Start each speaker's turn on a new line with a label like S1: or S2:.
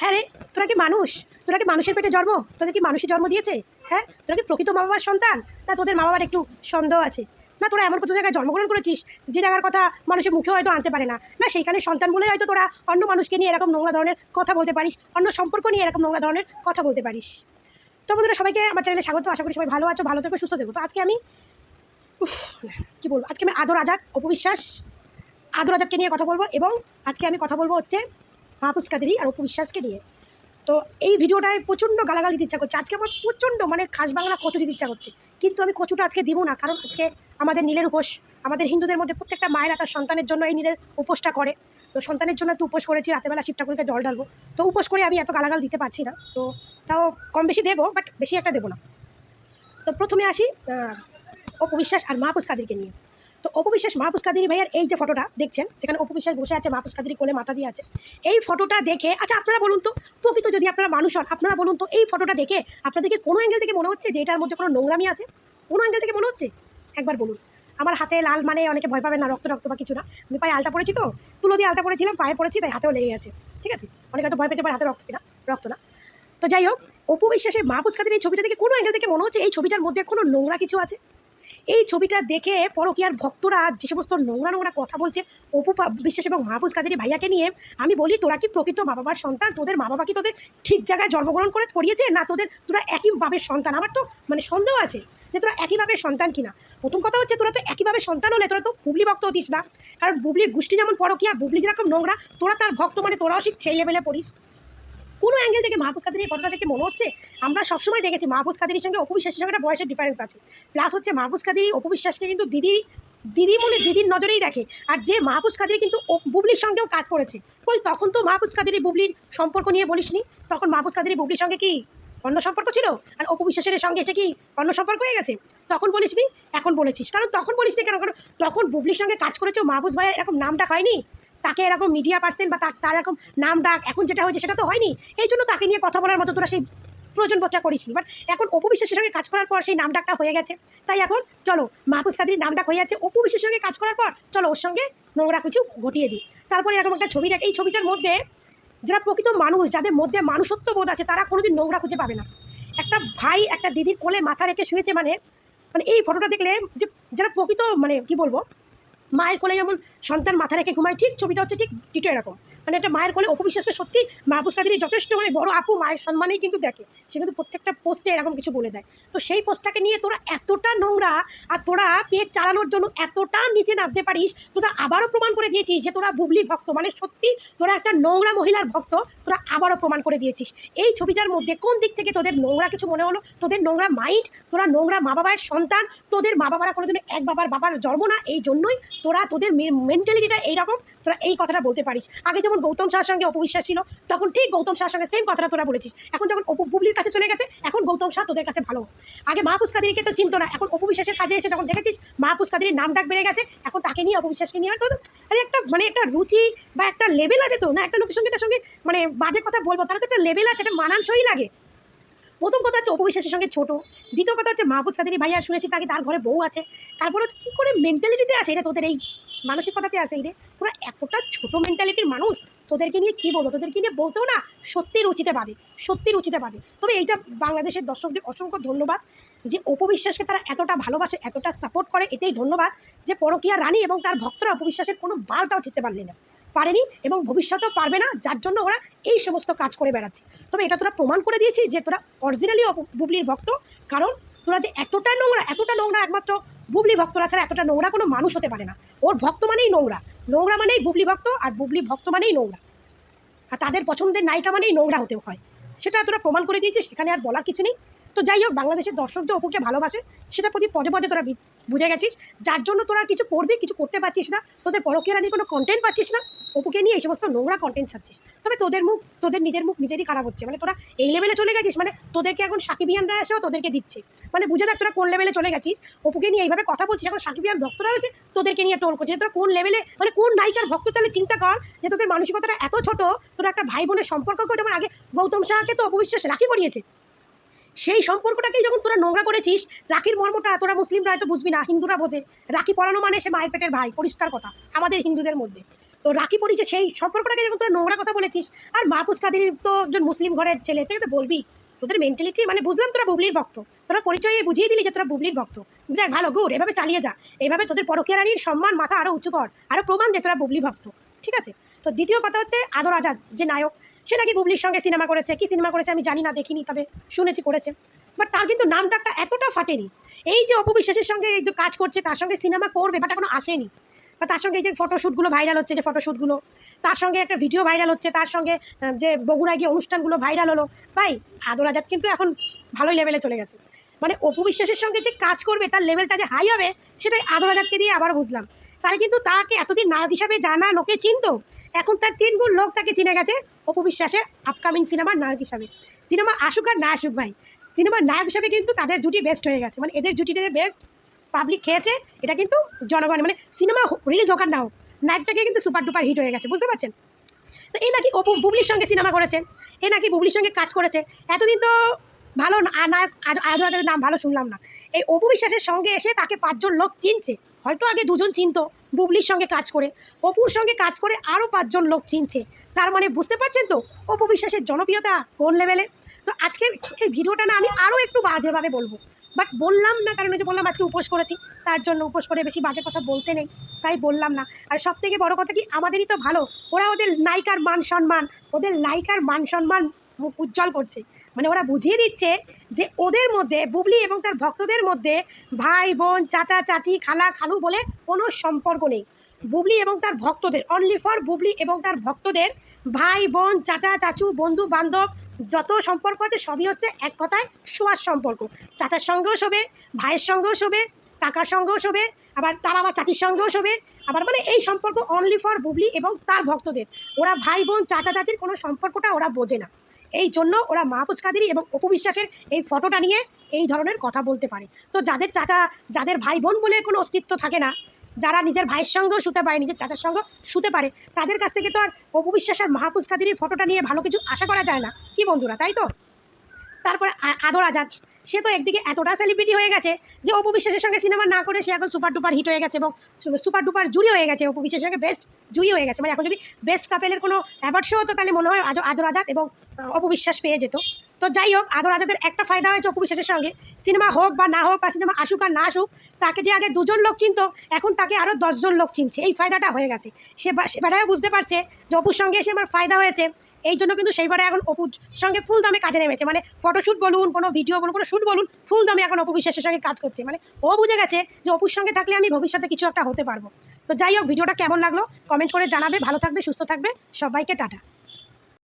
S1: হ্যাঁ রে, তোরা কি মানুষ? তোরা কি মানুষের পেটে জন্ম? তোদের কি মানুষই জন্ম দিয়েছে? হ্যাঁ, তোরা কি প্রকৃত মা বাবার সন্তান, না তোদের মা বাবার একটু সন্দেহ আছে? না তোরা এমন কোথাও জায়গায় জন্মগ্রহণ করেছিস যে জায়গার কথা মানুষের মুখে হয়তো আনতে পারে না, না সেইখানে সন্তান বলে হয়তো তোরা অন্য মানুষকে নিয়ে এরকম নোংরা ধরনের কথা বলতে পারিস, অন্য সম্পর্ক নিয়ে এরকম নোংরা ধরনের কথা বলতে পারিস। তো বন্ধুরা, সবাইকে আমার চ্যানেলে স্বাগত। আশা করি সবাই ভালো আছো, ভালো থেকো, সুস্থ থেকো। তো আজকে আমি কী বলবো, আজকে আমি আদর আজাদ, অপবিশ্বাস, আদর আজাদকে নিয়ে কথা বলবো, এবং আজকে আমি কথা বলবো হচ্ছে মাহফুজ কাদেরী আর অপবিশ্বাসকে নিয়ে। তো এই ভিডিওটায় প্রচণ্ড গালাগাল দিতে ইচ্ছা করছে, আজকে আমার প্রচণ্ড মানে খাস বাংলা কচু দিতে ইচ্ছা করছে, কিন্তু আমি কচুটা আজকে দিব না, কারণ আজকে আমাদের নীলের উপোস। আমাদের হিন্দুদের মধ্যে প্রত্যেকটা মায়েরা তার সন্তানের জন্য এই নীলের উপোসটা করে। তো সন্তানের জন্য আজকে উপোস করেছি, রাতেবেলা শিব ঠাকুরকে জল ঢালবো। তো উপোস করে আমি এত গালাগাল দিতে পারছি না, তো তাও কম বেশি দেবো, বাট বেশি একটা দেবো না। তো প্রথমে আসি অপবিশ্বাস আর মাহফুজ কাদেরীকে নিয়ে। তো অপবিশ্বাস মাহফুজ কাদেরী ভাইয়ার এই যে ফটোটা দেখছেন, যেখানে অপবিশ্বাস বসে আছে, মাহফুজ কাদেরী কোলে মাথা দিয়ে আছে, এই ফটোটা দেখে, আচ্ছা আপনারা বলুন তো, প্রকৃত যদি আপনারা মানুষ হন, আপনারা বলুন তো, এই ফটোটা দেখে আপনাদেরকে কোনো অ্যাঙ্গেল থেকে মনে হচ্ছে যে এটার মধ্যে কোনো নোংরামি আছে? কোনো অ্যাঙ্গেল থেকে মনে হচ্ছে? একবার বলুন। আমার হাতে লাল, মানে অনেকে ভয় পাবেন না, রক্ত রক্ত বা কিছু না, আমি পায়ে আলতা পড়েছি, তো তুলো দিয়ে আলতা পড়েছিলাম, পায়ে পড়েছি, তাই হাতেও লেগে গেছে, ঠিক আছে? অনেকে হয়তো ভয় পেতে পারে, হাতে রক্ত না, রক্ত না। তো যাই হোক, অপবিশ্বাসের মাহফুজ কাদেরী এই ছবিটা দেখে কোনো অ্যাঙ্গেল থেকে মনে হচ্ছে এই ছবিটার মধ্যে কোনো নোংরা কিছু আছে? এই ছবিটা দেখে পরকীয়ার ভক্তরা যে সমস্ত নোংরা নোংরা কথা বলছে অপু বিশ্বাস এবং মাহফুজ কাদেরী ভাইয়াকে নিয়ে, আমি বলি তোরা কি প্রকৃত মা বাবার সন্তান? তোদের মা বাবা কি তোদের ঠিক জায়গায় জন্মগ্রহণ করিয়েছে, না তোরা একই বাবের সন্তান? আমার তো মানে সন্দেহ আছে যে তোরা একই বাবের সন্তান কিনা। প্রথম কথা হচ্ছে, তোরা তো একই বাবের সন্তান হলে তোরা তো বুবলি ভক্ত হতিস না, কারণ বুবলির গোষ্ঠী যেমন পরকীয়া, বুবলি যেরকম নোংরা, তোরা তার ভক্ত, মানে তোরাও সেই লেভেলে পড়িস। কোনো অ্যাঙ্গেল থেকে মাহফুজ কাদেরীর ফটোটা দেখে মনে হচ্ছে, আমরা সবসময় দেখেছি মাহফুজ কাদেরীর সঙ্গে অপবিশ্বাসের সঙ্গে একটা বয়সের ডিফারেন্স আছে, প্লাস হচ্ছে মাহফুজ কাদেরী অপবিশ্বাসকে কিন্তু দিদির নজরেই দেখে। আর যে মাহফুজ কাদেরী কিন্তু বুবলির সঙ্গেও কাজ করেছে, কই তখন তো মাহফুজ কাদেরী বুবলির সম্পর্ক নিয়ে বলিসনি? তখন মাহফুজ কাদেরী বুবলির সঙ্গে কি অন্য সম্পর্ক ছিল, আর অপবিশ্বাসের সঙ্গে এসে কি অন্য সম্পর্ক হয়ে গেছে? তখন বলিসনি, এখন বলেছিস। কারণ তখন বলিসনি কেন? কারণ তখন বুবলির সঙ্গে কাজ করেছে মাহফুজ ভাইয়ের এরকম নাম ডাক হয়নি, তাকে এরকম মিডিয়া পার্সন বা তার এরকম নাম ডাক এখন যেটা হয়েছে সেটা তো হয়নি। এই জন্য তাকে নিয়ে কথা বলার মতো তোরা সেই প্রয়োজনবোধটা করিসনি। বাট এখন অপু বিশ্বাসের সঙ্গে কাজ করার পর সেই নাম ডাকটা হয়ে গেছে, তাই এখন চলো মাহফুজ কাদেরীর নাম ডাক হয়ে যাচ্ছে, অপু বিশ্বাসের সঙ্গে কাজ করার পর চলো ওর সঙ্গে নোংরা কিছু ঘটিয়ে দিই। তারপরে এরকম একটা ছবি দেখ, এই ছবিটার মধ্যে যারা প্রকৃত মানুষ, যাদের মধ্যে মানুষত্ব বোধ আছে, তারা কোনোদিন নোংরা খুঁজে পাবে না। একটা ভাই একটা দিদির কোলে মাথা রেখে শুয়েছে, মানে মানে এই ফটোটা দেখলে যে যারা প্রকৃত, মানে কি বলবো, মায়ের কোলে যেমন সন্তান মাথা রেখে ঘুমায়, ঠিক ছবিটা হচ্ছে ঠিক ডিটো এরকম। মানে একটা মায়ের কোলে অপবিশ্বাসকে সত্যি মাহফুজ কাদেরী যথেষ্ট মানে বড় আপু, মায়ের সম্মানেই কিন্তু দেখে, সে কিন্তু প্রত্যেকটা পোস্টে এরকম কিছু বলে দেয়। তো সেই পোস্টটাকে নিয়ে তোরা এতটা নোংরা, আর তোরা পেট চালানোর জন্য এতটা নিচে নামতে পারিস, তোরা আবারও প্রমাণ করে দিয়েছিস যে তোরা বুবলি ভক্ত, মানে সত্যি তোরা একটা নোংরা মহিলার ভক্ত, তোরা আবারও প্রমাণ করে দিয়েছিস। এই ছবিটার মধ্যে কোন দিক থেকে তোদের নোংরা কিছু মনে হলো? তোদের নোংরা মাইন্ড, তোরা নোংরা মা বাবার সন্তান, তোদের মা বাবারা কোনোদিন এক বাবার জন্ম না, এই জন্যই তোরা তোদের মেন্টালিটিটা এইরকম, তোরা এই কথাটা বলতে পারিস। আগে যেমন গৌতম শাহর সঙ্গে অপবিশ্বাস ছিল, তখন ঠিক গৌতম শাহর সঙ্গে সেম কথাটা তোরা বলেছিস। এখন যখন বুবলির কাছে চলে গেছে, এখন গৌতম শাহ তোদের কাছে ভালো। আগে মাহফুজ কাদেরীকে তো চিনতো না, এখন অপবিশ্বাসের কাজে এসে যখন দেখেছিস মাহফুজ কাদেরীর নাম ডাক বেড়ে গেছে, এখন তাকে নিয়ে অপবিশ্বাসকে নিয়ে তো আরে একটা মানে একটা রুচি বা একটা লেভেল আছে তো না, একটা লোকের সঙ্গে মানে বাজে কথা বলবো, তার তো একটা লেভেল আছে, একটা মানানসই লাগে। প্রথম কথা হচ্ছে অপবিশ্বাসের সঙ্গে ছোটো, দ্বিতীয় কথা হচ্ছে মাহফুজ কাদেরী ভাইয়া শুনেছি তার ঘরে বউ আছে। তারপর হচ্ছে কী করে মেন্টালিটিতে আসে রে তোদের, এই মানসিকতাতে আসে রে, তোরা এতটা ছোটো মেন্টালিটির মানুষ। তোদেরকে নিয়ে কী বলবো, তোদেরকে নিয়ে বলতেও না সত্যি রুচিতে বাঁধে। তবে এইটা বাংলাদেশের দর্শকদের অসংখ্য ধন্যবাদ যে অপবিশ্বাসকে তারা এতটা ভালোবাসে, এতটা সাপোর্ট করে, এটাই ধন্যবাদ যে পরকীয়া রানী এবং তার ভক্তরা অপবিশ্বাসের কোনো বালটাও ছিঁড়তে পারেনি এবং ভবিষ্যতেও পারবে না, যার জন্য ওরা এই সমস্ত কাজ করে বেড়াচ্ছে। তবে এটা তোরা প্রমাণ করে দিয়েছিস যে তোরা অরিজিনালি বুবলির ভক্ত, কারণ তোরা যে এতটা নোংরা একমাত্র বুবলি ভক্তরা ছাড়া এতটা নোংরা কোনো মানুষ হতে পারে না। ওর ভক্ত মানেই নোংরা মানেই বুবলি ভক্ত, আর বুবলি ভক্ত মানেই নোংরা, আর তাদের পছন্দের নায়িকা মানেই নোংরা হতে হয়। সেটা তোরা প্রমাণ করে দিয়েছিস, সেখানে আর বলার কিছু নেই। তো যাই হোক, বাংলাদেশের দর্শক যে অপুকে ভালোবাসে সেটা প্রতি পদে পদে তোরা বুঝে গেছিস, যার জন্য তোরা কিছু করবি, কিছু করতে পারছিস না, তোদের পরকীয়া রানীর কোনো কন্টেন্ট পাচ্ছিস না, অপুকে নিয়ে এই সমস্ত নোংরা কন্টেন্ট ছাড়ছিস। তবে তোদের নিজের মুখ নিজেরই খারাপ হচ্ছে, মানে তোরা এই লেভেলে চলে গেছিস, মানে তোদেরকে এখন সাকিবিয়ানরা এসেও তোদেরকে দিচ্ছে, মানে বুঝে দেখ তোরা কোন লেভেলে চলে গেছিস। অপুকে নিয়ে এইভাবে কথা বলছিস, এখন সাকিবিয়ান ভক্তরা এসে তোদেরকে নিয়ে টোল করছে। তোরা কোন লেভেলে, মানে কোন নায়িকার ভক্ত, তাহলে চিন্তা কর যে তোদের মানসিকতাটা এত ছোট। তোরা একটা ভাই বোনের সম্পর্ককেও, যেমন আগে গৌতম শাহকে তো অপবিশ্বাস রাখি পড়িয়েছে, সেই সম্পর্কটাকেই যখন তোরা নোংরা করেছিস, রাখির মর্মটা তোরা মুসলিমরা হয়তো বুঝবি না, হিন্দুরা বোঝে। রাখি পরানো মানে সে মায়ের পেটের ভাই, পরিষ্কার কথা আমাদের হিন্দুদের মধ্যে। তো রাখি পরিচে সেই সম্পর্কটাকে যখন তোরা নোংরা কথা বলেছিস, আর মাহফুজ কাদির তো একজন মুসলিম ঘরের ছেলে, তুই তো বলবি। তোদের মেন্টালিটি মানে বুঝলাম তোরা বুবলির ভক্ত, তোরা পরিচয়ে বুঝিয়ে দিলি যে তোরা বুবলির ভক্ত। দেখ ভালো, গুড, এভাবে চালিয়ে যা। এভাবে তোদের পরকীয়া রানীর সম্মান মাথা আরও উঁচু কর, আরও প্রমাণ যে তোরা বুবলি ভক্ত। ঠিক আছে। তো দ্বিতীয় কথা হচ্ছে আদর আজাদ যে নায়ক, সে নাকি বুবলির সঙ্গে সিনেমা করেছে। কি সিনেমা করেছে আমি জানি না, দেখিনি, তবে শুনেছি করেছে। বাট তার কিন্তু নামটা এতটা ফাটেনি। এই যে অপু বিশ্বাসের সঙ্গে এই যে কাজ করছে, তার সঙ্গে সিনেমা করবে, ব্যাপারটা কোনো আসেনি। বা তার সঙ্গে এই যে ফটোশ্যুটগুলো ভাইরাল হচ্ছে, যে ফটোশ্যুটগুলো, তার সঙ্গে একটা ভিডিও ভাইরাল হচ্ছে, তার সঙ্গে যে বগুড়ায় গিয়ে অনুষ্ঠানগুলো ভাইরাল হলো, ভাই আদর আজাদ কিন্তু এখন ভালোই লেভেলে চলে গেছে। মানে অপু বিশ্বাসের সঙ্গে যে কাজ করবে, তার লেভেলটা যে হাই হবে, সেটাই আদর আজাদকে দিয়ে আবার বুঝলাম। তারা কিন্তু তাকে এতদিন নায়ক হিসাবে জানা লোকে চিনতো, এখন তার 3 গুণ লোক তাকে চিনে গেছে অপু বিশ্বাসের আপকামিং সিনেমার নায়ক হিসাবে। সিনেমা আসুক আর না আসুক ভাই, সিনেমার নায়ক হিসাবে কিন্তু তাদের জুটি বেস্ট হয়ে গেছে। মানে এদের জুটিতে বেস্ট পাবলিক খেয়েছে, এটা কিন্তু জনগণ, মানে সিনেমা রিলিজ হোক আর না হোক, নায়কটাকে কিন্তু সুপার ডুপার হিট হয়ে গেছে, বুঝতে পারছেন? তো এই নাকি অপু বুবলির সঙ্গে সিনেমা করেছে, এ নাকি বুবলির সঙ্গে কাজ করেছে। এতদিন তো ভালো নায়ক আদর আজাদের নাম ভালো শুনলাম না। এই অপু বিশ্বাসের সঙ্গে এসে তাকে 5 জন লোক চিনছে। হয়তো আগে 2 জন চিনতো বুবলির সঙ্গে কাজ করে, অপুর সঙ্গে কাজ করে আরও 5 জন লোক চিনছে। তার মানে বুঝতে পারছেন তো অপু বিশ্বাসের জনপ্রিয়তা কোন লেভেলে। তো আজকের এই ভিডিওটা না আমি আরও একটু বাজেভাবে বলবো, বাট বললাম না, কারণ ওই যে বললাম আজকে উপোস করেছি, তার জন্য উপোস করে বেশি বাজে কথা বলতে নেই, তাই বললাম না। আর সব থেকে বড় কথা কি, আমাদেরই তো ভালো, ওরা ওদের নায়িকার মান সম্মান, ওদের নায়িকার মান সম্মান মুখ উজ্জ্বল করছে। মানে ওরা বুঝিয়ে দিচ্ছে যে ওদের মধ্যে, বুবলি এবং তার ভক্তদের মধ্যে ভাই বোন, চাচা চাচি, খালা খালু বলে কোনো সম্পর্ক নেই। বুবলি এবং তার ভক্তদের, অনলি ফর বুবলি এবং তার ভক্তদের ভাই বোন, চাচা চাচু, বন্ধু বান্ধব যত সম্পর্ক আছে সবই হচ্ছে এক কথায় শোয়ার সম্পর্ক। চাচার সঙ্গেও শোবে, ভাইয়ের সঙ্গেও শোবে, কাকার সঙ্গেও শোবে, আবার তার আবার চাচির সঙ্গেও শোবে। আবার মানে এই সম্পর্ক অনলি ফর বুবলি এবং তার ভক্তদের। ওরা ভাই বোন, চাচা চাচির কোনো সম্পর্কটা ওরা বোঝে না। এই জন্য ওরা মাহফুজ কাদিরি এবং অপু বিশ্বাসের এই ফটোটা নিয়ে এই ধরনের কথা বলতে পারে। তো যাদের চাচা, যাদের ভাই বোন বলে কোনো অস্তিত্ব থাকে না, যারা নিজের ভাইয়ের সঙ্গেও শুতে পারে, নিজের চাচার সঙ্গেও শুতে পারে, তাদের কাছ থেকে তো আর অপু বিশ্বাস আর মাহফুজ কাদিরির ফটোটা নিয়ে ভালো কিছু আশা করা যায় না, কি বন্ধুরা, তাই তো? তারপরে আদর আজাদ, সে তো একদিকে এতটা সেলিব্রিটি হয়ে গেছে যে অপু বিশ্বাসের সঙ্গে সিনেমা না করে সে এখন সুপার ডুপার হিট হয়ে গেছে এবং সুপার ডুপার জুরি হয়ে গেছে, অপু বিশ্বাসের সঙ্গে বেস্ট জুরি হয়ে গেছে। মানে এখন যদি বেস্ট কাপেলের কোনো অ্যাওয়ার্ড শো হতো, তাহলে মনে হয় আদর আজাদ এবং অপু বিশ্বাস পেয়ে যেত। তো যাই হোক, আদর আজাদের একটা ফায়দা হয়েছে অপু বিশ্বাসের সঙ্গে, সিনেমা হোক বা না হোক, বা সিনেমা আসুক আর না আসুক, তাকে যে আগে 2 জন লোক চিনতো, এখন তাকে আরও 10 জন লোক চিনছে। এই ফায়দাটা হয়ে গেছে। সেবারেও বুঝতে পারছে যে অপুর সঙ্গে এসে আমার ফায়দা হয়েছে, এই জন্য কিন্তু সেইবারে এখন অপুর সঙ্গে ফুল দামে কাজে নেমেছে। মানে ফটোশ্যুট বলুন, কোনো ভিডিও বলুন, কোনো শ্যুট বলুন, ফুল দামে এখন অপু বিশ্বাসের সঙ্গে কাজ করছে। মানে ও বুঝে গেছে যে অপুর সঙ্গে থাকলে আমি ভবিষ্যতে কিছু একটা হতে পারবো। তো যাই হোক, ভিডিওটা কেমন লাগলো কমেন্ট করে জানাবে। ভালো থাকবে, সুস্থ থাকবে, সবাইকে টাটা।